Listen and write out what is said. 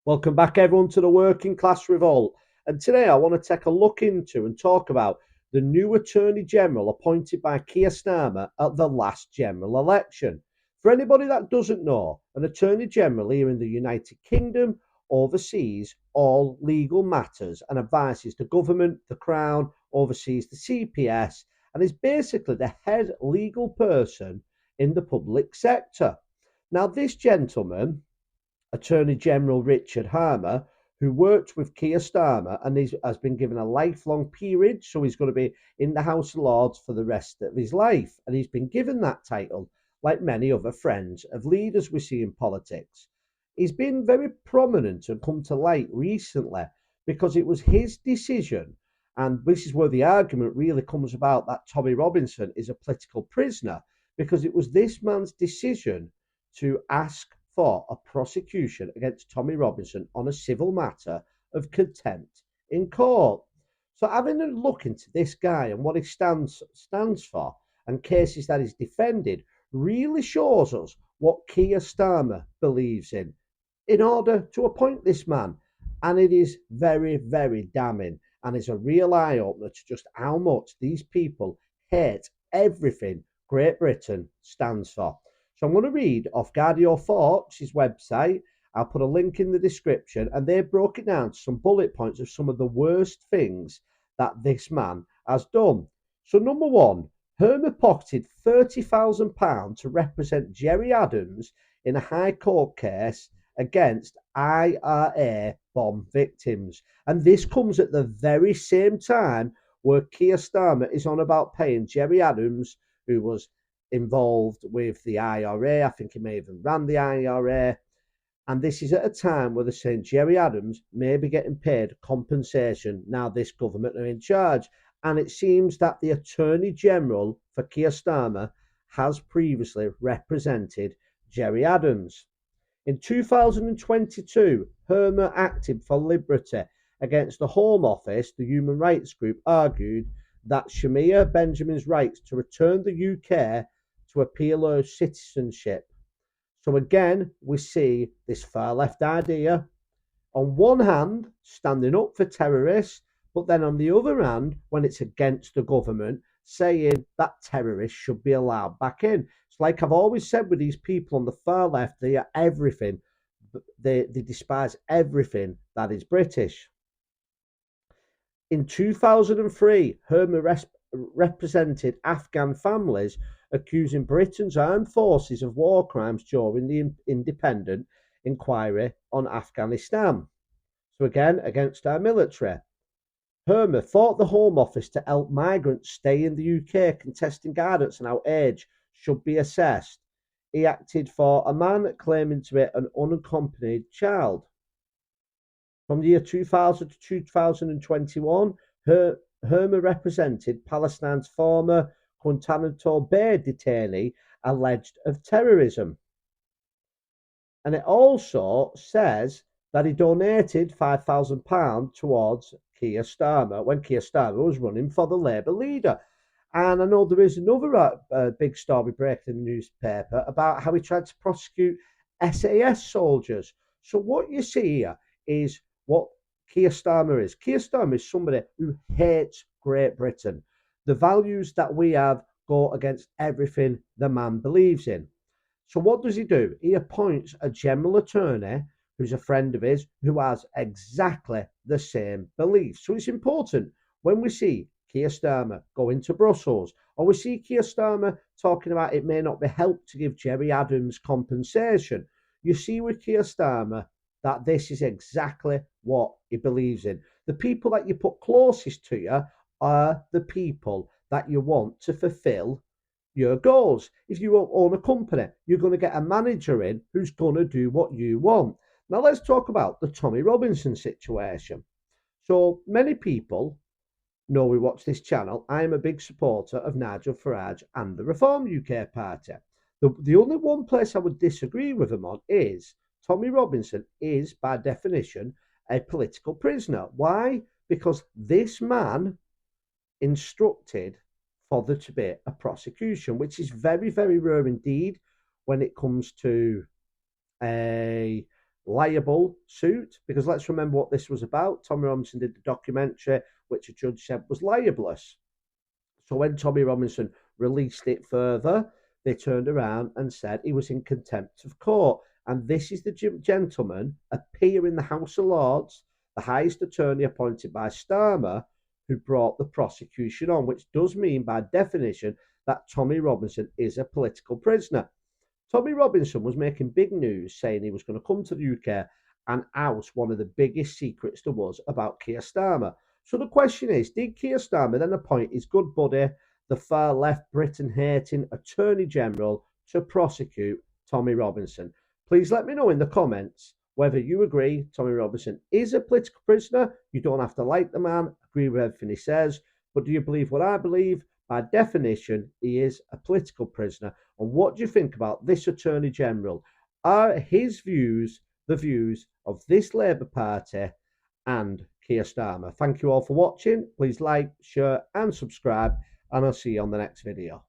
Welcome back, everyone, to the Working Class Revolt. And today I want to take a look into and talk about the new Attorney General appointed by Keir Starmer at the last general election. For anybody that doesn't know, an Attorney General here in the United Kingdom oversees all legal matters and advises the government, the Crown, oversees the CPS, and is basically the head legal person in the public sector. Now, this gentleman, Attorney General Richard Harmer, who worked with Keir Starmer and has been given a lifelong peerage, so he's going to be in the House of Lords for the rest of his life. And he's been given that title, like many other friends of leaders we see in politics. He's been very prominent and come to light recently because it was his decision, and this is where the argument really comes about that Tommy Robinson is a political prisoner, because it was this man's decision to ask for a prosecution against Tommy Robinson on a civil matter of contempt in court. So having a look into this guy and what he stands for and cases that he's defended really shows us what Keir Starmer believes in order to appoint this man. And it is very, very damning and is a real eye opener to just how much these people hate everything Great Britain stands for. So I'm going to read off Guardio Fawkes' website. I'll put a link in the description, and they've broken it down to some bullet points of some of the worst things that this man has done. So number one, Herman pocketed £30,000 to represent Gerry Adams in a High Court case against IRA bomb victims. And this comes at the very same time where Keir Starmer is on about paying Gerry Adams, who was involved with the IRA. I think he may even ran the IRA. And this is at a time where they're saying Gerry Adams may be getting paid compensation now this government are in charge. And it seems that the Attorney General for Keir Starmer has previously represented Gerry Adams. In 2022, Herman acted for liberty against the Home Office. The human rights group argued that Shamia Benjamin's rights to return the UK to appeal her citizenship. So again, we see this far left idea, on one hand, standing up for terrorists, but then on the other hand, when it's against the government, saying that terrorists should be allowed back in. It's like I've always said with these people on the far left, they are everything. They despise everything that is British. In 2003, Herman represented Afghan families accusing Britain's armed forces of war crimes during the independent inquiry on Afghanistan. So again, against our military. Herman fought the Home Office to help migrants stay in the UK, contesting guidance on how age should be assessed. He acted for a man claiming to be an unaccompanied child. From the year 2000 to 2021, Herman represented Palestine's former Guantanamo Bay detainee alleged of terrorism. And it also says that he donated £5,000 towards Keir Starmer when Keir Starmer was running for the Labour leader. And I know there is another big story breaking in the newspaper about how he tried to prosecute SAS soldiers. So what you see here is what Keir Starmer is. Keir Starmer is somebody who hates Great Britain. The values that we have go against everything the man believes in. So what does he do? He appoints a general attorney who's a friend of his who has exactly the same beliefs. So it's important when we see Keir Starmer going to Brussels, or we see Keir Starmer talking about it may not be helped to give Gerry Adams compensation. You see with Keir Starmer that this is exactly what he believes in. The people that you put closest to you are the people that you want to fulfill your goals. If you own a company, you're going to get a manager in who's going to do what you want. Now let's talk about the Tommy Robinson situation. So many people know we watch this channel. I am a big supporter of Nigel Farage and the Reform UK Party. The only one place I would disagree with him on is Tommy Robinson is, by definition, a political prisoner. Why? Because this man instructed for there to be a prosecution, which is very, very rare indeed when it comes to a liable suit, because let's remember what this was about. Tommy Robinson did the documentary, which a judge said was libelous. So when Tommy Robinson released it further, they turned around and said he was in contempt of court. And this is the gentleman, a peer in the House of Lords, the highest attorney appointed by Starmer, who brought the prosecution on, which does mean by definition that Tommy Robinson is a political prisoner. Tommy Robinson was making big news saying he was going to come to the UK and out one of the biggest secrets there was about Keir Starmer. So the question is, did Keir Starmer then appoint his good buddy, the far left Britain hating Attorney General, to prosecute Tommy Robinson? Please let me know in the comments whether you agree Tommy Robinson is a political prisoner. You don't have to like the man, agree with everything he says, but do you believe what I believe? By definition, he is a political prisoner. And what do you think about this Attorney General? Are his views the views of this Labour Party and Keir Starmer? Thank you all for watching. Please like, share and subscribe, and I'll see you on the next video.